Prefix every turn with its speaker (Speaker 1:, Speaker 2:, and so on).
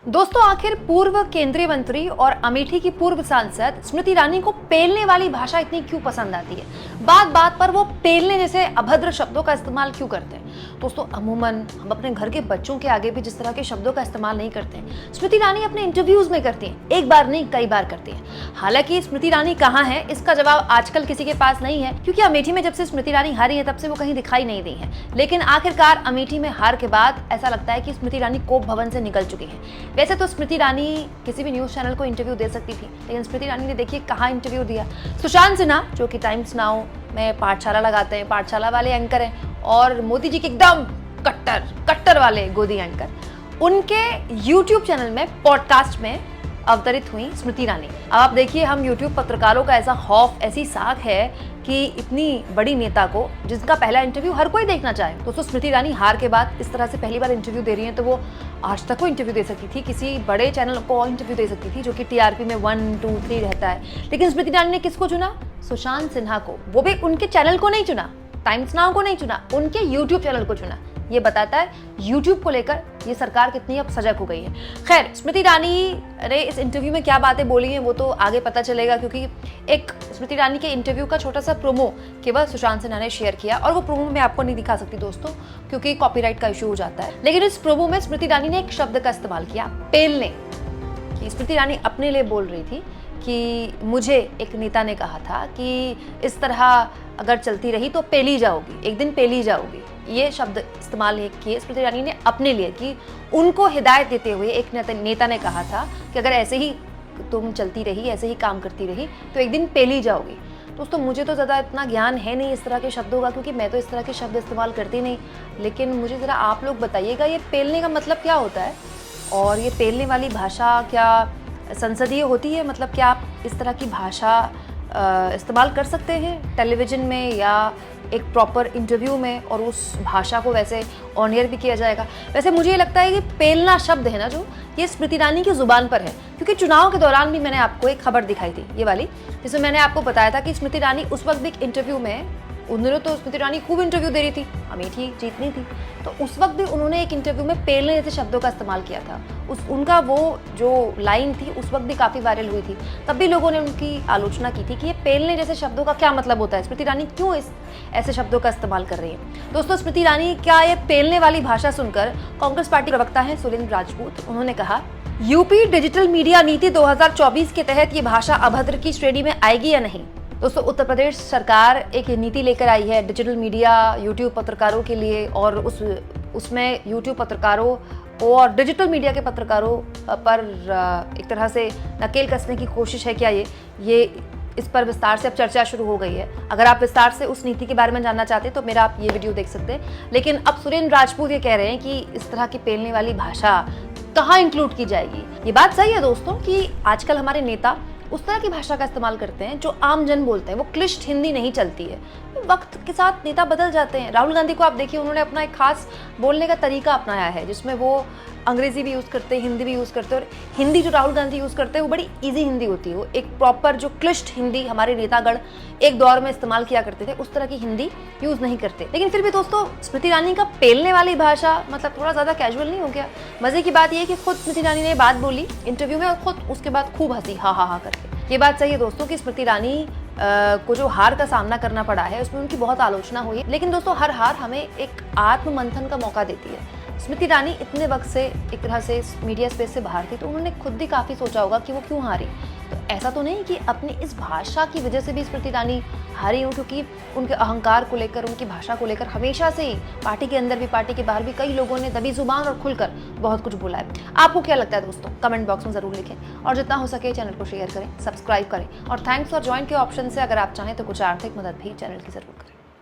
Speaker 1: दोस्तों, आखिर पूर्व केंद्रीय मंत्री और अमेठी की पूर्व सांसद स्मृति ईरानी को पेलने वाली भाषा इतनी क्यों पसंद आती है? बात बात पर वो पेलने जैसे अभद्र शब्दों का इस्तेमाल क्यों करते हैं? दोस्तों, अमूमन हम अपने घर के बच्चों के आगे भी जिस तरह के शब्दों का इस्तेमाल नहीं करते हैं, स्मृति ईरानी अपने इंटरव्यूज में करती हैं। एक बार नहीं, कई बार करती हैं। हालांकि स्मृति ईरानी कहाँ है, इसका जवाब आजकल किसी के पास नहीं है, क्योंकि अमेठी में जब से स्मृति ईरानी हारी है तब से वो कहीं दिखाई नहीं दी है। लेकिन आखिरकार अमेठी में हार के बाद ऐसा लगता है कि स्मृति ईरानी कोप भवन से निकल चुकी है। वैसे तो स्मृति ईरानी किसी भी न्यूज चैनल को इंटरव्यू दे सकती थी, लेकिन स्मृति ईरानी ने देखिए कहाँ इंटरव्यू दिया। सुशांत सिन्हा, जो कि टाइम्स नाउ में पाठशाला लगाते हैं, पाठशाला वाले एंकर हैं, और मोदी जी के एकदम कट्टर वाले गोदी एंकर, उनके यूट्यूब चैनल में पॉडकास्ट में अवतरित हुई स्मृति ईरानी। अब आप देखिए, हम यूट्यूब पत्रकारों का ऐसा खौफ, ऐसी साख है कि इतनी बड़ी नेता को, जिसका पहला इंटरव्यू हर कोई देखना चाहे। दोस्तों, स्मृति ईरानी हार के बाद इस तरह से पहली बार इंटरव्यू दे रही हैं, तो वो आज तक को इंटरव्यू दे सकती थी, किसी बड़े चैनल को इंटरव्यू दे सकती थी जो कि टीआरपी में 1, 2, 3 रहता है। लेकिन स्मृति ईरानी ने किसको चुना? सुशांत सिन्हा को। वो भी उनके चैनल को नहीं चुना, टाइम्स नाउ को नहीं चुना, उनके यूट्यूब चैनल को चुना। ये बताता है यूट्यूब को लेकर ये सरकार कितनी अब सजग हो गई है। खैर, स्मृति ईरानी ने इस इंटरव्यू में क्या बातें बोली हैं वो तो आगे पता चलेगा, क्योंकि एक स्मृति ईरानी के इंटरव्यू का छोटा सा प्रोमो केवल सुशांत सिन्हा ने शेयर किया, और वो प्रोमो मैं आपको नहीं दिखा सकती दोस्तों, क्योंकि कॉपीराइट का इशू हो जाता है। लेकिन इस प्रोमो में स्मृति ईरानी ने एक शब्द का इस्तेमाल किया, पेलने। कि स्मृति ईरानी अपने लिए बोल रही थी कि मुझे एक नेता ने कहा था कि इस तरह अगर चलती रही तो पेली जाओगी, एक दिन पेली जाओगी। ये शब्द इस्तेमाल किए स्मृति ईरानी ने अपने लिए, कि उनको हिदायत देते हुए एक नेता ने कहा था कि अगर ऐसे ही तुम चलती रही, ऐसे ही काम करती रही तो एक दिन पेली जाओगी। दोस्तों, मुझे तो ज़्यादा इतना ज्ञान है नहीं इस तरह के शब्दों का, क्योंकि मैं तो इस तरह के शब्द इस्तेमाल करती नहीं। लेकिन मुझे ज़रा आप लोग बताइएगा, ये पेलने का मतलब क्या होता है, और ये पेलने वाली भाषा क्या संसदीय होती है? मतलब क्या आप इस तरह की भाषा इस्तेमाल कर सकते हैं टेलीविज़न में या एक प्रॉपर इंटरव्यू में, और उस भाषा को वैसे ऑन एयर भी किया जाएगा? वैसे मुझे ये लगता है कि पेलना शब्द है ना, जो ये स्मृति ईरानी की ज़ुबान पर है, क्योंकि चुनाव के दौरान भी मैंने आपको एक खबर दिखाई थी, ये वाली, जिसमें मैंने आपको बताया था कि स्मृति ईरानी उस वक्त भी एक इंटरव्यू में, उन्होंने तो स्मृति ईरानी खूब इंटरव्यू दे रही थी, अमेठी जीतनी थी, तो उस वक्त भी उन्होंने एक इंटरव्यू में पेलने जैसे शब्दों का इस्तेमाल किया था। उनका वो जो लाइन थी उस वक्त भी काफ़ी वायरल हुई थी, तब भी लोगों ने उनकी आलोचना की थी कि ये पेलने जैसे शब्दों का क्या मतलब होता है, स्मृति ईरानी क्यों ऐसे शब्दों का इस्तेमाल कर रही है। दोस्तों, स्मृति ईरानी क्या ये पेलने वाली भाषा सुनकर कांग्रेस पार्टी प्रवक्ता हैं सुरेंद्र राजपूत, उन्होंने कहा, यूपी डिजिटल मीडिया नीति 2024 के तहत ये भाषा अभद्र की श्रेणी में आएगी या नहीं? दोस्तों, उत्तर प्रदेश सरकार एक नीति लेकर आई है डिजिटल मीडिया यूट्यूब पत्रकारों के लिए, और उसमें यूट्यूब पत्रकारों और डिजिटल मीडिया के पत्रकारों पर एक तरह से नकेल कसने की कोशिश है क्या? ये इस पर विस्तार से अब चर्चा शुरू हो गई है। अगर आप विस्तार से उस नीति के बारे में जानना चाहते हैं तो मेरा आप ये वीडियो देख सकते हैं। लेकिन अब सुरेंद्र राजपूत ये कह रहे हैं कि इस तरह की पेलने वाली भाषा कहाँ इंक्लूड की जाएगी। ये बात सही है दोस्तों कि आजकल हमारे नेता उस तरह की भाषा का इस्तेमाल करते हैं जो आम जन बोलते हैं, वो क्लिष्ट हिंदी नहीं चलती है। वक्त के साथ नेता बदल जाते हैं। राहुल गांधी को आप देखिए, उन्होंने अपना एक खास बोलने का तरीका अपनाया है, जिसमें वो अंग्रेजी भी यूज़ करते हैं, हिंदी भी यूज़ करते हैं, और हिंदी जो राहुल गांधी यूज़ करते हैं वो बड़ी ईजी हिंदी होती है। वो एक प्रॉपर जो क्लिष्ट हिंदी हमारे नेतागण एक दौर में इस्तेमाल किया करते थे, उस तरह की हिंदी यूज़ नहीं करते। लेकिन फिर भी दोस्तों, स्मृति ईरानी का पेलने वाली भाषा मतलब थोड़ा ज़्यादा कैजुअल नहीं हो गया? मज़े की बात यह है कि खुद स्मृति ईरानी ने बात बोली इंटरव्यू में, और खुद उसके बाद खूब हंसी, हा करके। ये बात सही है दोस्तों कि स्मृति ईरानी को जो हार का सामना करना पड़ा है उसमें उनकी बहुत आलोचना हुई है। लेकिन दोस्तों, हर हार हमें एक आत्ममंथन का मौका देती है। स्मृति ईरानी इतने वक्त से एक तरह से मीडिया स्पेस से बाहर थी, तो उन्होंने खुद भी काफ़ी सोचा होगा कि वो क्यों हारी। तो ऐसा तो नहीं कि अपनी इस भाषा की वजह से भी स्मृति ईरानी हारी हूँ, क्योंकि उनके अहंकार को लेकर, उनकी भाषा को लेकर हमेशा से ही पार्टी के अंदर भी पार्टी के बाहर भी कई लोगों ने दबी जुबान और खुलकर बहुत कुछ बोला है। आपको क्या लगता है दोस्तों? कमेंट बॉक्स में ज़रूर लिखें, और जितना हो सके चैनल को शेयर करें, सब्सक्राइब करें, और थैंक्स फॉर ज्वाइन के ऑप्शन से अगर आप चाहें तो कुछ आर्थिक मदद भी चैनल की ज़रूर करें।